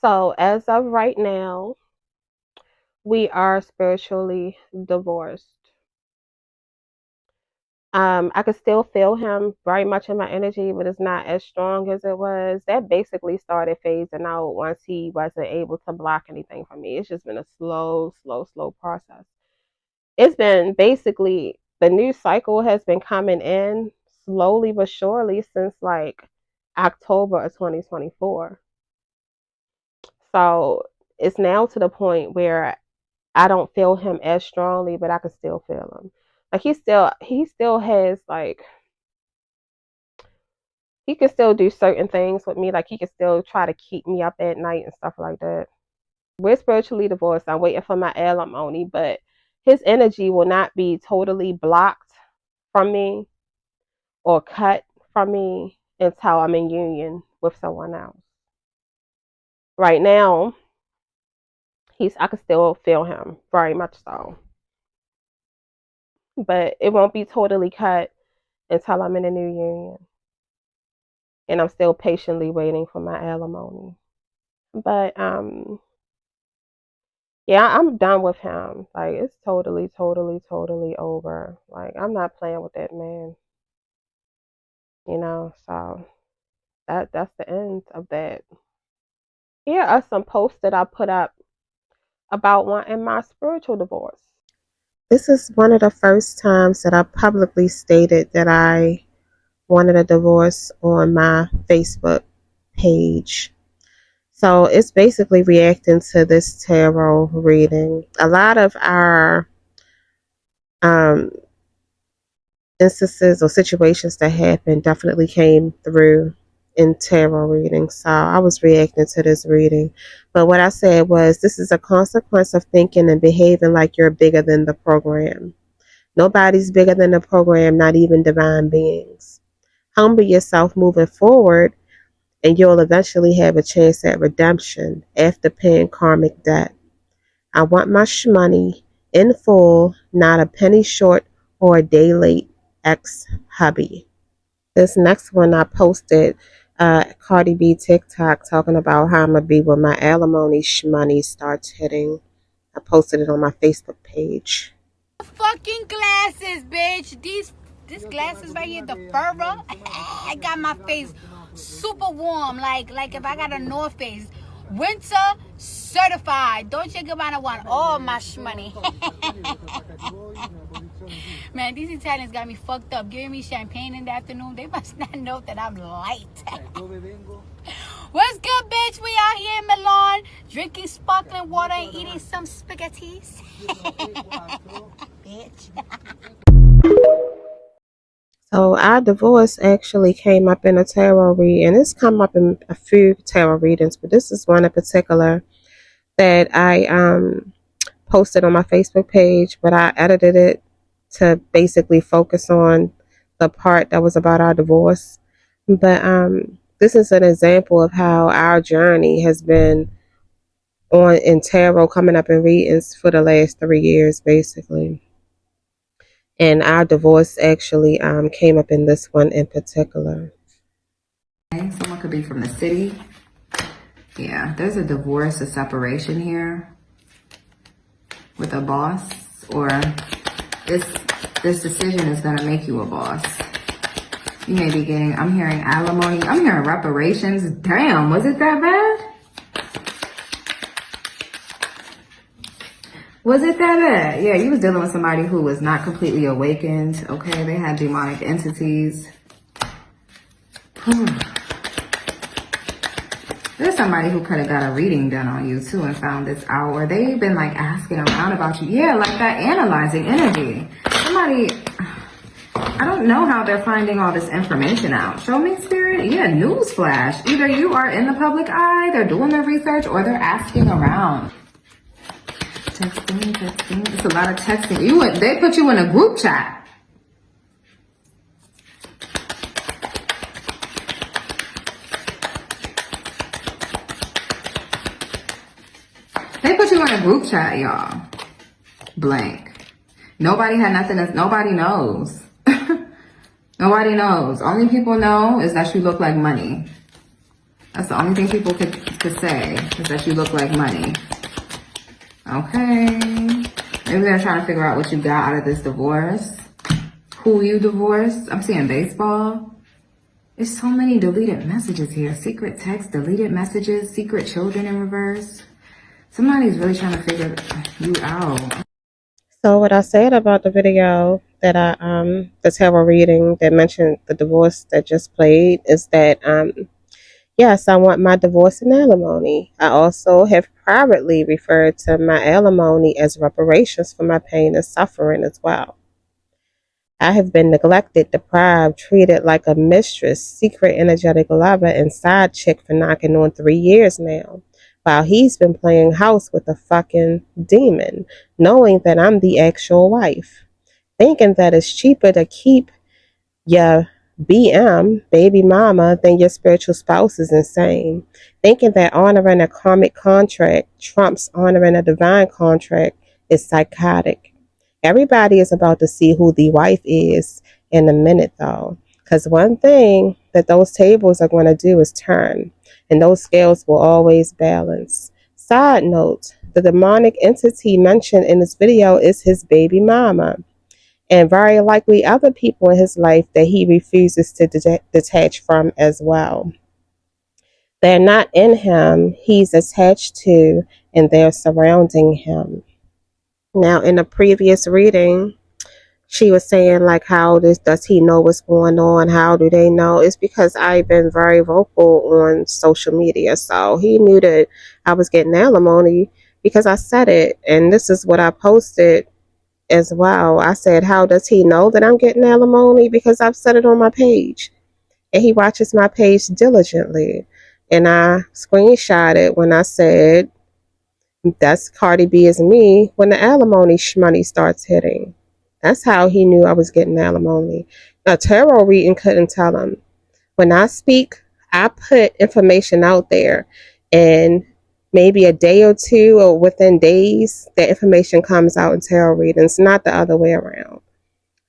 So as of right now, we are spiritually divorced. I could still feel him very much in my energy, but it's not as strong as it was. That basically started phasing out once he wasn't able to block anything from me. It's just been a slow, slow, slow process. It's been basically the new cycle has been coming in slowly but surely since like October of 2024. So it's now to the point where I don't feel him as strongly, but I can still feel him. Like he still has like he can still do certain things with me. Like he can still try to keep me up at night and stuff like that. We're spiritually divorced. I'm waiting for my alimony, but his energy will not be totally blocked from me or cut from me until I'm in union with someone else. Right now, I can still feel him very much so, but it won't be totally cut until I'm in a new union, and I'm still patiently waiting for my alimony. But yeah, I'm done with him. Like it's totally, totally, totally over. Like I'm not playing with that man, you know. So that's the end of that. Here are some posts that I put up about wanting my spiritual divorce. This is one of the first times that I publicly stated that I wanted a divorce on my Facebook page. So it's basically reacting to this tarot reading. A lot of our um, instances or situations that happened definitely came through in tarot reading. So I was reacting to this reading. But what I said was, this is a consequence of thinking and behaving like you're bigger than the program. Nobody's bigger than the program, not even divine beings. Humble yourself moving forward, and you'll eventually have a chance at redemption after paying karmic debt. I want my shmoney in full, not a penny short or a day late, ex-hubby. This next one I posted Cardi B TikTok talking about how I'm going to be when my alimony shmoney starts hitting. I posted it on my Facebook page. Fucking glasses, bitch. These glasses right here, the furrow. I got my face super warm, like if I got a North Face. Winter certified. Don't you Gabbana want all my money? Man, these Italians got me fucked up. Giving me champagne in the afternoon. They must not know that I'm light. What's good, bitch? We out here in Milan drinking sparkling water and eating some spaghettis. Bitch. So our divorce actually came up in a tarot read, and it's come up in a few tarot readings, but this is one in particular that I posted on my Facebook page, but I edited it to basically focus on the part that was about our divorce. But this is an example of how our journey has been on in tarot, coming up in readings for the last 3 years, basically. And our divorce actually came up in this one in particular. Someone could be from the city. Yeah, there's a divorce, a separation here with a boss, or this decision is going to make you a boss. You may be getting, I'm hearing alimony, I'm hearing reparations. Damn, was it that bad? Was it that bad? Yeah, you was dealing with somebody who was not completely awakened. Okay, they had demonic entities. There's somebody who could have got a reading done on you too and found this out. Or they've been like asking around about you. Yeah, like that analyzing energy. Somebody, I don't know how they're finding all this information out. Show me, spirit. Yeah, newsflash. Either you are in the public eye, they're doing their research, or they're asking around. Texting. It's a lot of texting. They put you in a group chat. They put you in a group chat, y'all. Blank. Nobody had nothing. Nobody knows. Nobody knows. Only people know is that you look like money. That's the only thing people could to say is that you look like money. Okay. Maybe they're trying to figure out what you got out of this divorce. Who you divorced. I'm seeing baseball. There's so many deleted messages here. Secret text, deleted messages, secret children in reverse. Somebody's really trying to figure you out. So what I said about the video that the tarot reading that mentioned the divorce that just played is that, yes, I want my divorce and alimony. I also have privately referred to my alimony as reparations for my pain and suffering as well. I have been neglected, deprived, treated like a mistress, secret energetic lover, and side chick for knocking on 3 years now, while he's been playing house with a fucking demon, knowing that I'm the actual wife, thinking that it's cheaper to keep your BM, baby mama, than your spiritual spouse is insane. Thinking that honoring a karmic contract trumps honoring a divine contract is psychotic. Everybody is about to see who the wife is in a minute, though, because one thing that those tables are going to do is turn, and those scales will always balance. Side note, the demonic entity mentioned in this video is his baby mama, and very likely other people in his life that he refuses to detach from as well. They're not in him, he's attached to, and they're surrounding him. Now, in a previous reading, she was saying, like, how does he know what's going on? How do they know? It's because I've been very vocal on social media. So he knew that I was getting alimony because I said it. And this is what I posted as well. I said, how does he know that I'm getting alimony? Because I've said it on my page. And he watches my page diligently. And I screenshotted when I said, that's Cardi B is me when the alimony money starts hitting. That's how he knew I was getting alimony. A tarot reading couldn't tell him. When I speak, I put information out there, and maybe a day or two or within days, that information comes out in tarot readings, not the other way around.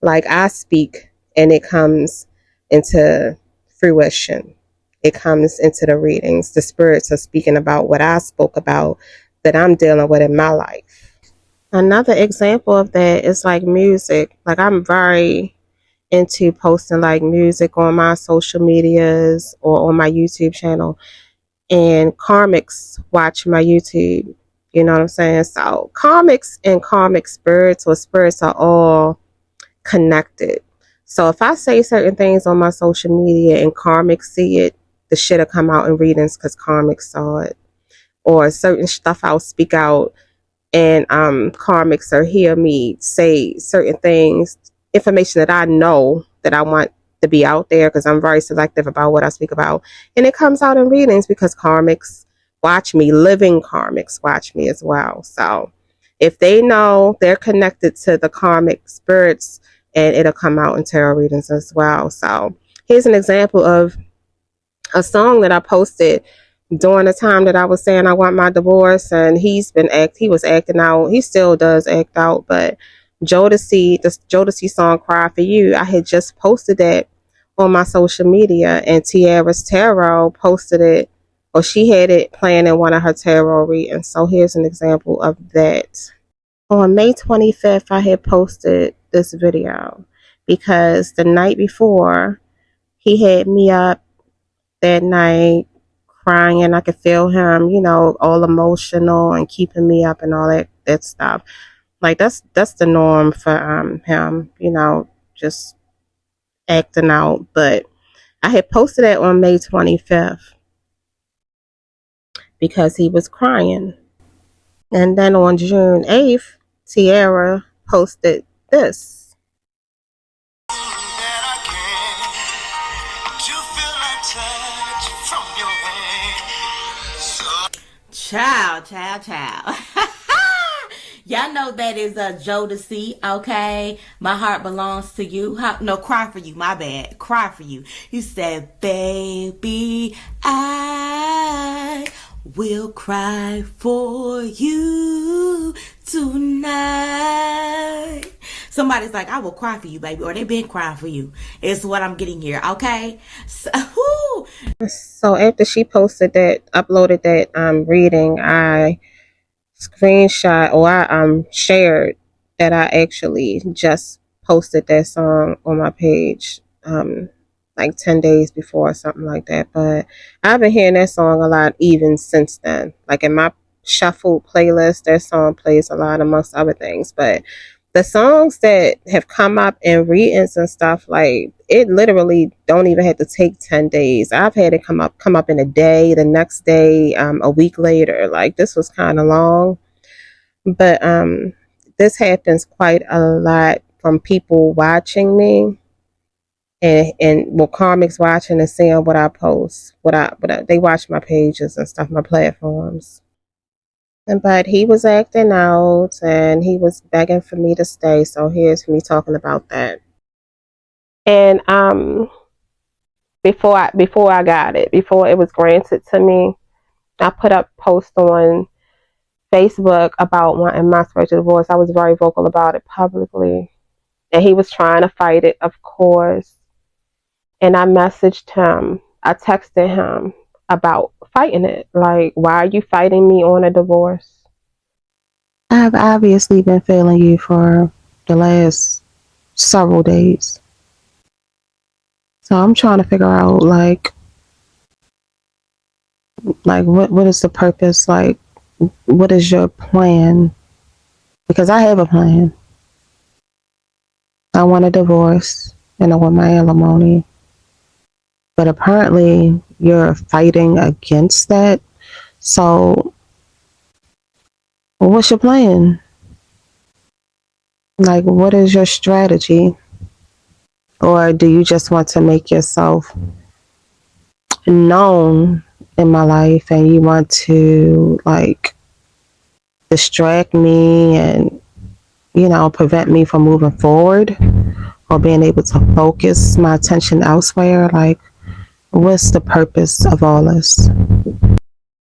Like, I speak and it comes into fruition. It comes into the readings. The spirits are speaking about what I spoke about that I'm dealing with in my life. Another example of that is like music. Like, I'm very into posting like music on my social medias or on my YouTube channel, and karmics watch my YouTube. You know what I'm saying? So karmics and karmic spirits or spirits are all connected. So if I say certain things on my social media and karmics see it, the shit'll come out in readings because karmics saw it. Or certain stuff I'll speak out, and karmics or hear me say certain things, information that I know that I want to be out there, because I'm very selective about what I speak about, and it comes out in readings because karmics watch me. Living karmics watch me as well. So if they know, they're connected to the karmic spirits, and it'll come out in tarot readings as well. So here's an example of a song that I posted during the time that I was saying I want my divorce, and he was acting out. He still does act out, but Jodeci, the Jodeci song Cry For You, I had just posted that on my social media, and Tiara's Tarot posted it, or she had it playing in one of her tarot readings. So here's an example of that. On May 25th, I had posted this video because the night before, he had me up that night crying. I could feel him, all emotional and keeping me up and all that stuff. Like, that's the norm for him, just acting out. But I had posted it on May 25th because he was crying. And then on June 8th, Tiara posted this. Child. Y'all know that is a Jodeci, okay? My heart belongs to you. No, Cry For You, my bad. Cry For You. You said, baby, I will cry for you tonight. Somebody's like, I will cry for you, baby, or they've been crying for you. Is what I'm getting here, okay? So, So after she posted that, uploaded that reading, I screenshot or I shared that I actually just posted that song on my page like 10 days before or something like that. But I've been hearing that song a lot even since then. Like in my shuffled playlist, that song plays a lot amongst other things. But the songs that have come up in readings and stuff, like it literally don't even have to take 10 days. I've had it come up in a day, the next day, a week later. Like this was kind of long, but this happens quite a lot from people watching me and well, karmics watching and seeing what I post, they watch my pages and stuff, my platforms. But he was acting out and he was begging for me to stay. So here's me talking about that. And before I got it, before it was granted to me, I put up posts on Facebook about wanting my spiritual divorce. I was very vocal about it publicly. And he was trying to fight it, of course. And I messaged him, I texted him about fighting it. Like, why are you fighting me on a divorce? I've obviously been failing you for the last several days. So I'm trying to figure out like what is the purpose? Like, what is your plan? Because I have a plan. I want a divorce and I want my alimony. But apparently you're fighting against that. So what's your plan? Like, what is your strategy? Or do you just want to make yourself known in my life and you want to like distract me and, you know, prevent me from moving forward or being able to focus my attention elsewhere? Like, what's the purpose of all this?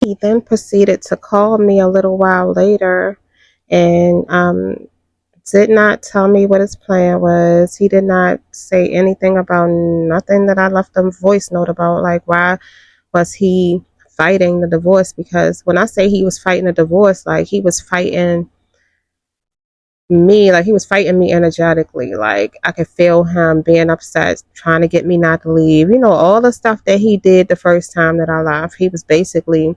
He then proceeded to call me a little while later and did not tell me what his plan was. He did not say anything about nothing that I left a voice note about. Like, why was he fighting the divorce? Because when I say he was fighting a divorce, like he was fighting me, like he was fighting me energetically. Like I could feel him being upset, trying to get me not to leave. You know, all the stuff that he did the first time that I left, he was basically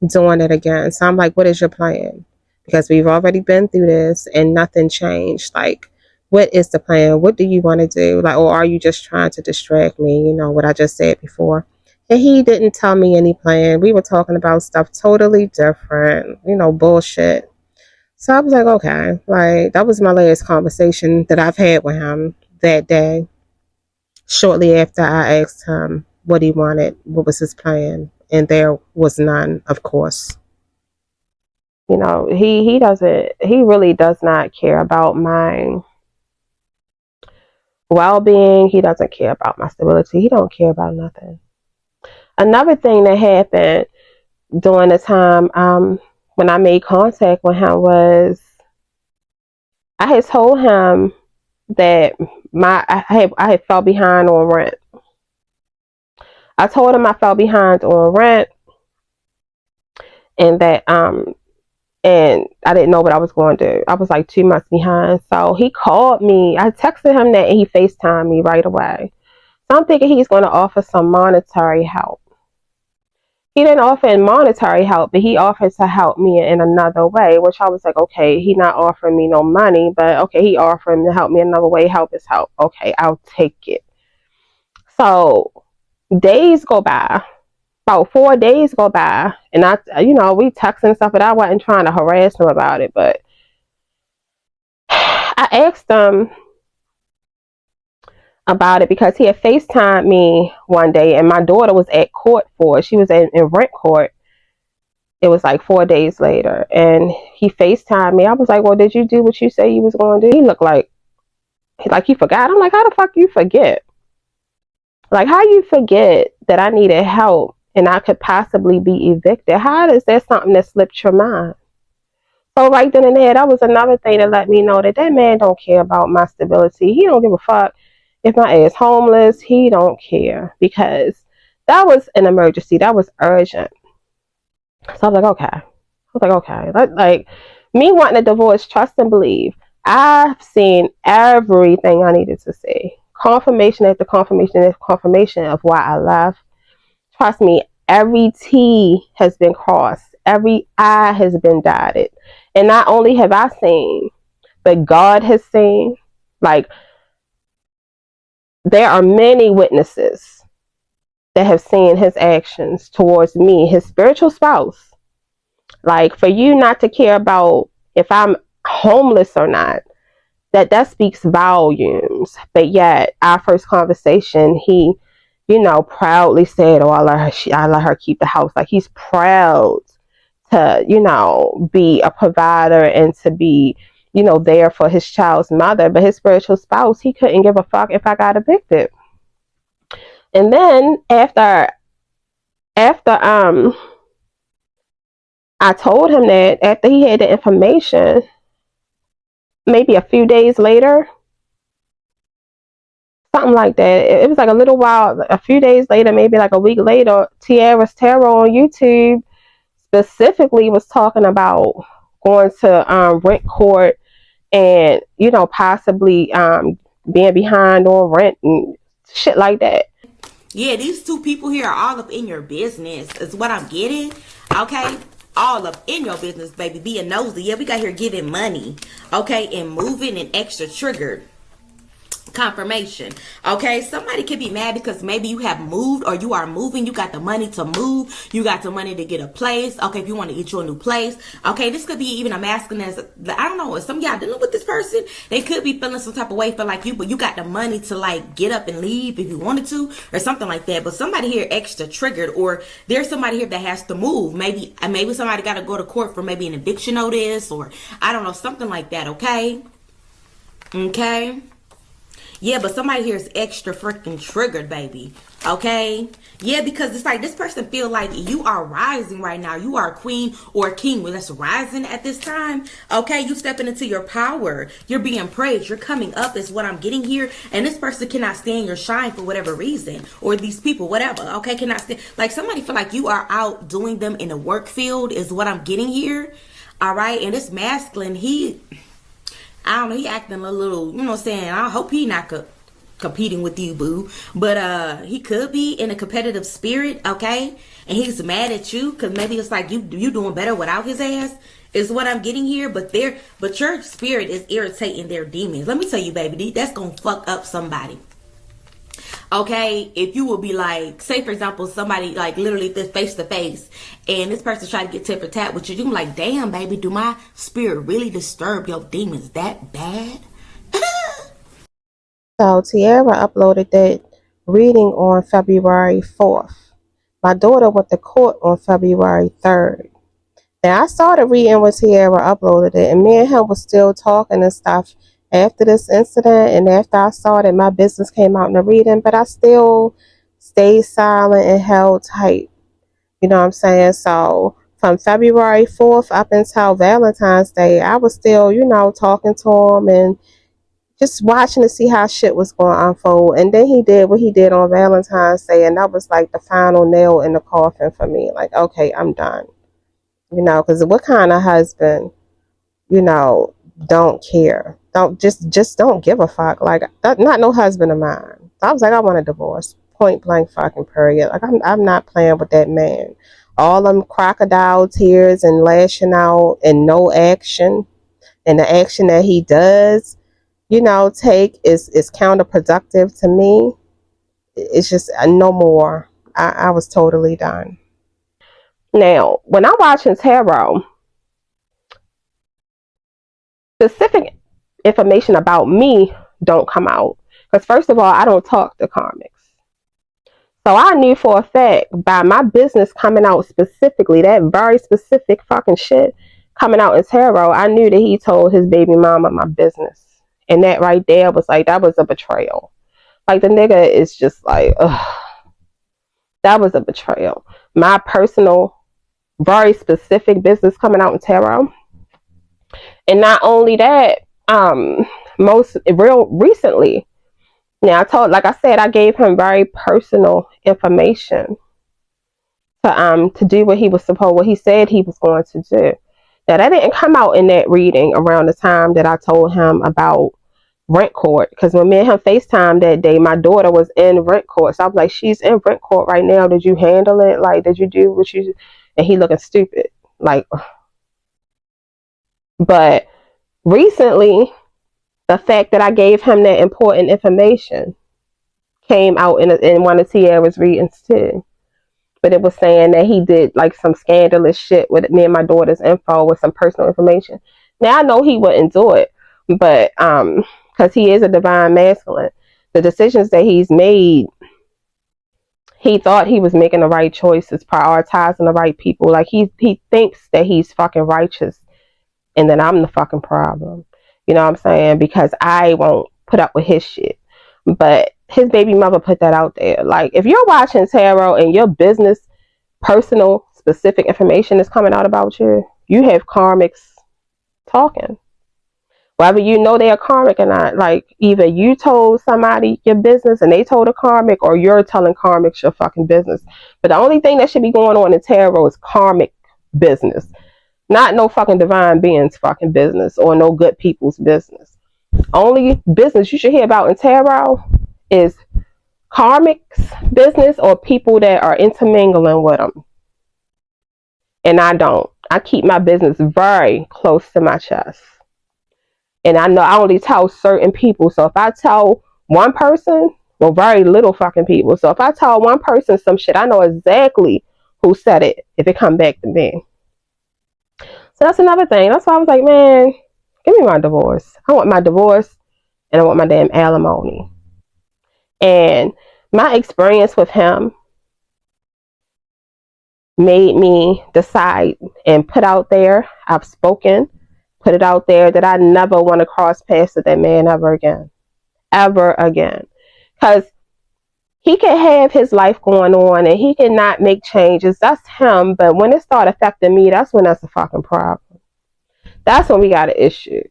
doing it again. So I'm like, what is your plan? Because we've already been through this and nothing changed. Like, what is the plan? What do you want to do? Like, or are you just trying to distract me? You know, what I just said before. And he didn't tell me any plan. We were talking about stuff totally different, you know, bullshit. So I was like, okay, like that was my last conversation that I've had with him that day. Shortly after I asked him what he wanted, what was his plan, and there was none, of course. You know, he really does not care about my well-being. He doesn't care about my stability. He don't care about nothing. Another thing that happened during the time when I made contact with him was I had told him that I had fell behind on rent. I told him I fell behind on rent and that and I didn't know what I was going to do. I was like 2 months behind. So he called me. I texted him that and he FaceTimed me right away. So I'm thinking he's going to offer some monetary help. He didn't offer monetary help, but he offered to help me in another way, which I was like, okay, he not offering me no money, but okay, he offering to help me another way. Help is help. Okay, I'll take it. So days go by. About 4 days go by, and we texting and stuff, but I wasn't trying to harass him about it. But I asked him about it because he had FaceTimed me one day, and my daughter was at court for it. She was in rent court. It was like 4 days later, and he FaceTimed me. I was like, well, did you do what you say you was going to do? He looked like he forgot. I'm like, how the fuck you forget? Like, how you forget that I needed help and I could possibly be evicted? How is that something that slipped your mind? So right then and there, that was another thing that let me know that that man don't care about my stability. He don't give a fuck if my ass homeless. He don't care, because that was an emergency. That was urgent. So I was like, okay. Like me wanting a divorce, trust and believe. I've seen everything I needed to see. Confirmation after confirmation after confirmation of why I left. Trust me, every T has been crossed. Every I has been dotted. And not only have I seen, but God has seen. Like, there are many witnesses that have seen his actions towards me, his spiritual spouse. Like, for you not to care about if I'm homeless or not, that speaks volumes. But yet, our first conversation, he, proudly said, "Oh, I let her keep the house." Like, he's proud to, be a provider and to be, there for his child's mother. But his spiritual spouse, he couldn't give a fuck if I got evicted. And then after I told him that, after he had the information, maybe a few days later, something like that. It was like a little while, a few days later, maybe like a week later, Tiara's Tarot on YouTube specifically was talking about going to rent court and, possibly being behind on rent and shit like that. Yeah, these two people here are all up in your business, is what I'm getting. Okay? All up in your business, baby. Being nosy. Yeah, we got here giving money. Okay? And moving and extra triggered. Confirmation. Okay, somebody could be mad because maybe you have moved or you are moving. You got the money to move. You got the money to get a place. Okay, if you want to get you a new place. Okay, this could be even a masculine as, I don't know, if some of y'all dealing with this person, they could be feeling some type of way, feel like you, but you got the money to like get up and leave if you wanted to or something like that. But somebody here extra triggered, or there's somebody here that has to move. Maybe somebody got to go to court for maybe an eviction notice, or I don't know, something like that. Okay. Yeah, but somebody here is extra freaking triggered, baby. Okay? Yeah, because it's like this person feel like you are rising right now. You are a queen or a king that's rising at this time. Okay? You stepping into your power. You're being praised. You're coming up is what I'm getting here. And this person cannot stand your shine for whatever reason. Or these people, whatever. Okay? Cannot stand. Like somebody feel like you are out doing them in the work field is what I'm getting here. All right? And this masculine, I don't know, he acting a little, you know what I'm saying? I hope he not competing with you, boo. But he could be in a competitive spirit, okay? And he's mad at you because maybe it's like you doing better without his ass is what I'm getting here. But your spirit is irritating their demons. Let me tell you, baby, that's gonna fuck up somebody. Okay, if you will be like, say for example, somebody like literally this face to face, and this person try to get tip for tat with you, you can be like, damn, baby, do my spirit really disturb your demons that bad? So Tiara uploaded that reading on February 4th. My daughter went to court on February 3rd. Now I started reading when Tiara uploaded it, and me and him was still talking and stuff after this incident, and after I saw that my business came out in the reading, but I still stayed silent and held tight. You know what I'm saying? So from February 4th up until Valentine's Day, I was still, talking to him and just watching to see how shit was going to unfold. And then he did what he did on Valentine's Day, and that was like the final nail in the coffin for me. Like, okay, I'm done. Because what kind of husband, don't care? Don't just don't give a fuck. Like, not no husband of mine. So I was like, I want a divorce. Point blank fucking period. Like, I'm not playing with that man. All them crocodile tears and lashing out and no action. And the action that he does, take is counterproductive to me. It's just no more. I was totally done. Now, when I'm watching tarot, specific information about me don't come out. Because first of all, I don't talk to karmics. So I knew for a fact by my business coming out specifically, that very specific fucking shit coming out in tarot, I knew that he told his baby mama my business. And that right there was like, that was a betrayal. Like, the nigga is just like, ugh. That was a betrayal. My personal, very specific business coming out in tarot, And not only that, most real recently, now like I said, I gave him very personal information to do what he said he was going to do. Now that didn't come out in that reading around the time that I told him about rent court, because when me and him FaceTime that day, my daughter was in rent court. So I was like, she's in rent court right now. Did you handle it? Like, did you do what you? And he looking stupid. Like, but recently, the fact that I gave him that important information came out in one of Tiara's readings too. But it was saying that he did like some scandalous shit with me and my daughter's info with some personal information. Now I know he wouldn't do it, but because he is a divine masculine, the decisions that he's made, he thought he was making the right choices, prioritizing the right people. Like he thinks that he's fucking righteous, and then I'm the fucking problem. You know what I'm saying? Because I won't put up with his shit. But his baby mother put that out there. Like, if you're watching tarot and your business, personal, specific information is coming out about you, you have karmics talking. Whether you know they're karmic or not, like either you told somebody your business and they told a karmic, or you're telling karmics your fucking business. But the only thing that should be going on in tarot is karmic business. Not no fucking divine beings fucking business or no good people's business. Only business you should hear about in tarot is karmics business or people that are intermingling with them. And I don't. I keep my business very close to my chest. And I know I only tell certain people. So if I tell one person, well, very little fucking people. So if I tell one person some shit, I know exactly who said it if it come back to me. So that's another thing. That's why I was like, man, give me my divorce. I want my divorce and I want my damn alimony. And my experience with him made me decide and put out there, I've spoken, put it out there that I never want to cross paths with that man ever again. Ever again. Because he can have his life going on and he cannot make changes. That's him. But when it started affecting me, that's when that's a fucking problem. That's when we got an issue.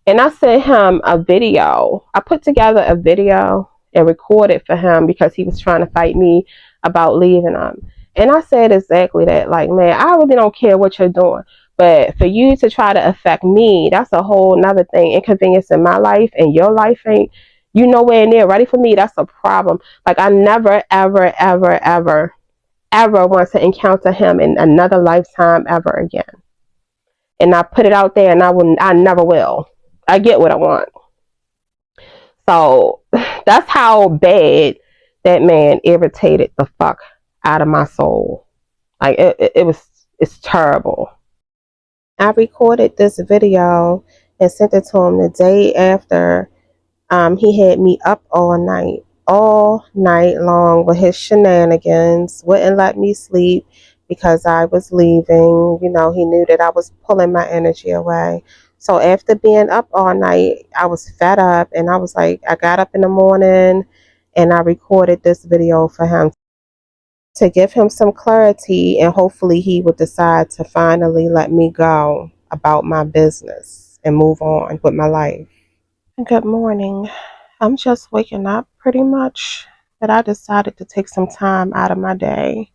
And I sent him a video. I put together a video and recorded for him because he was trying to fight me about leaving him. And I said exactly that. Like, man, I really don't care what you're doing. But for you to try to affect me, that's a whole nother thing. Inconvenience in my life and your life ain't, you nowhere near ready for me. That's a problem. Like, I never, ever, ever, ever, ever want to encounter him in another lifetime ever again. And I put it out there and I never will. I get what I want. So that's how bad that man irritated the fuck out of my soul. Like it's terrible. I recorded this video and sent it to him the day after he had me up all night long with his shenanigans, wouldn't let me sleep because I was leaving. You know, he knew that I was pulling my energy away. So after being up all night, I was fed up and I was like, I got up in the morning and I recorded this video for him to give him some clarity, and hopefully he would decide to finally let me go about my business and move on with my life. Good morning. I'm just waking up pretty much, but I decided to take some time out of my day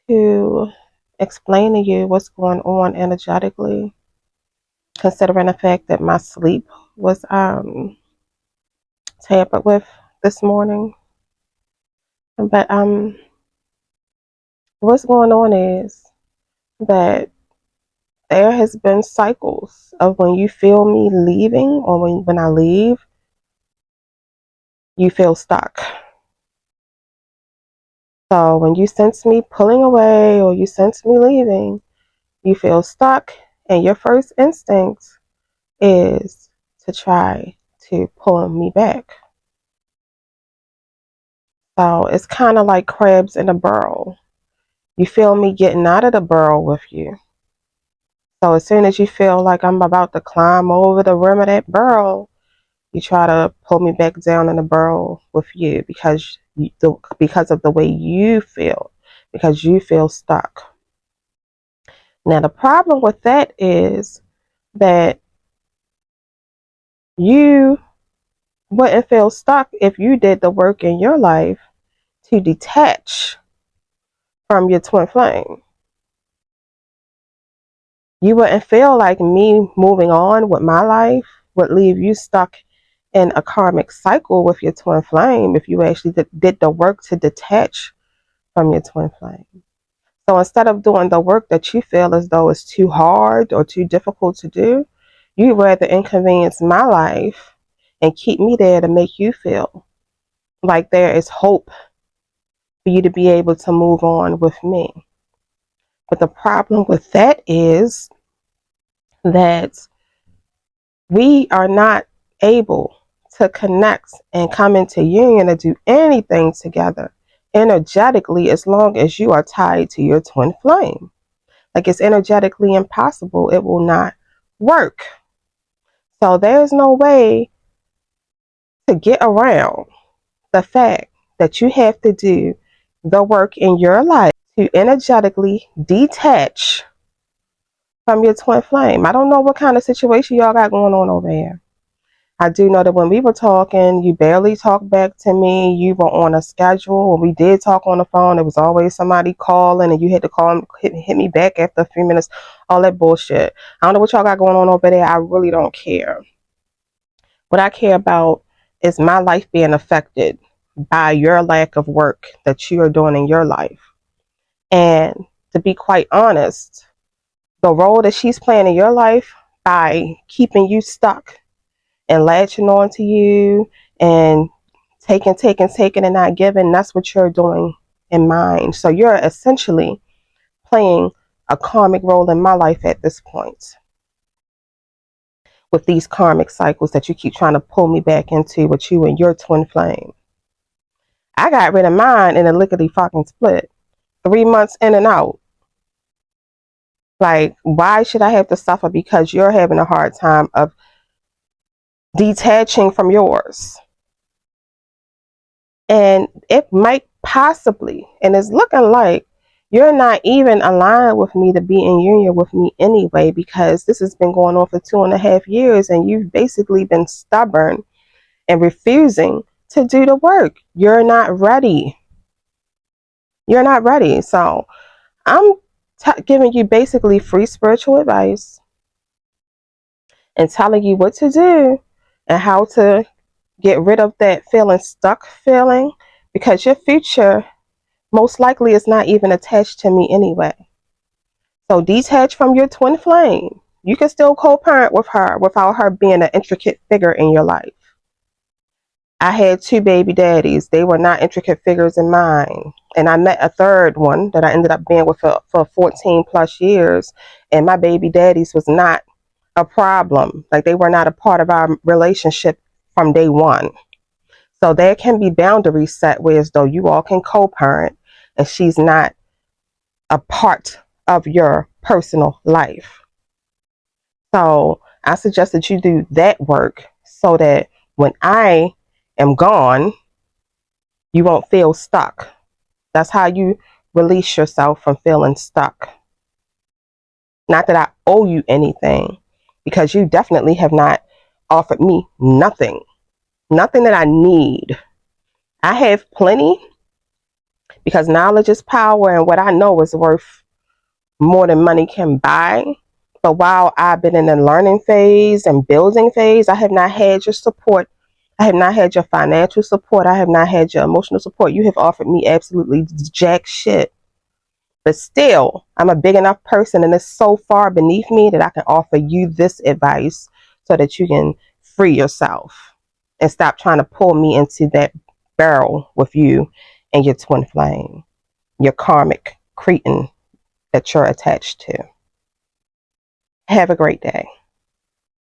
to explain to you what's going on energetically, considering the fact that my sleep was tampered with this morning. But what's going on is that there has been cycles of when you feel me leaving, or when I leave, you feel stuck. So when you sense me pulling away or you sense me leaving, you feel stuck, and your first instinct is to try to pull me back. So it's kind of like crabs in a barrel. You feel me getting out of the barrel with you. So as soon as you feel like I'm about to climb over the rim of that barrel, you try to pull me back down in the barrel with you because of the way you feel, because you feel stuck. Now the problem with that is that You wouldn't feel stuck if you did the work in your life to detach from your twin flame. You wouldn't feel like me moving on with my life would leave you stuck in a karmic cycle with your twin flame if you actually did the work to detach from your twin flame. So instead of doing the work that you feel as though it's too hard or too difficult to do, you rather inconvenience my life and keep me there to make you feel like there is hope for you to be able to move on with me. But the problem with that is that we are not able to connect and come into union to do anything together energetically as long as you are tied to your twin flame. Like, it's energetically impossible. It will not work. So there's no way to get around the fact that you have to do the work in your life to energetically detach from your twin flame. I don't know what kind of situation y'all got going on over here. I do know that when we were talking, you barely talked back to me. You were on a schedule. When we did talk on the phone, there was always somebody calling and you had to call and hit me back after a few minutes. All that bullshit. I don't know what y'all got going on over there. I really don't care. What I care about is my life being affected by your lack of work that you are doing in your life. And to be quite honest, the role that she's playing in your life by keeping you stuck and latching on to you and taking and not giving, that's what you're doing in mine. So you're essentially playing a karmic role in my life at this point with these karmic cycles that you keep trying to pull me back into with you and your twin flame. I got rid of mine in a lickety fucking split. 3 months in and out. Like, why should I have to suffer because you're having a hard time of detaching from yours? And it might possibly, and it's looking like you're not even aligned with me to be in union with me anyway, because this has been going on for 2.5 years and you've basically been stubborn and refusing to do the work. You're not ready. You're not ready. So I'm giving you basically free spiritual advice and telling you what to do and how to get rid of that feeling stuck feeling, because your future most likely is not even attached to me anyway. So detach from your twin flame. You can still co-parent with her without her being an intricate figure in your life. I had 2 baby daddies. They were not intricate figures in mine. And I met a third one that I ended up being with for 14 plus years. And my baby daddies was not a problem. Like, they were not a part of our relationship from day one. So there can be boundaries set where as though you all can co-parent and she's not a part of your personal life. So I suggest that you do that work so that when I am gone, you won't feel stuck. That's how you release yourself from feeling stuck. Not that I owe you anything, because you definitely have not offered me nothing that I need. I have plenty, because knowledge is power, and what I know is worth more than money can buy. But while I've been in the learning phase and building phase, I have not had your support. I have not had your financial support. I have not had your emotional support. You have offered me absolutely jack shit. But still, I'm a big enough person and it's so far beneath me that I can offer you this advice so that you can free yourself and stop trying to pull me into that barrel with you and your twin flame, your karmic cretin that you're attached to. Have a great day.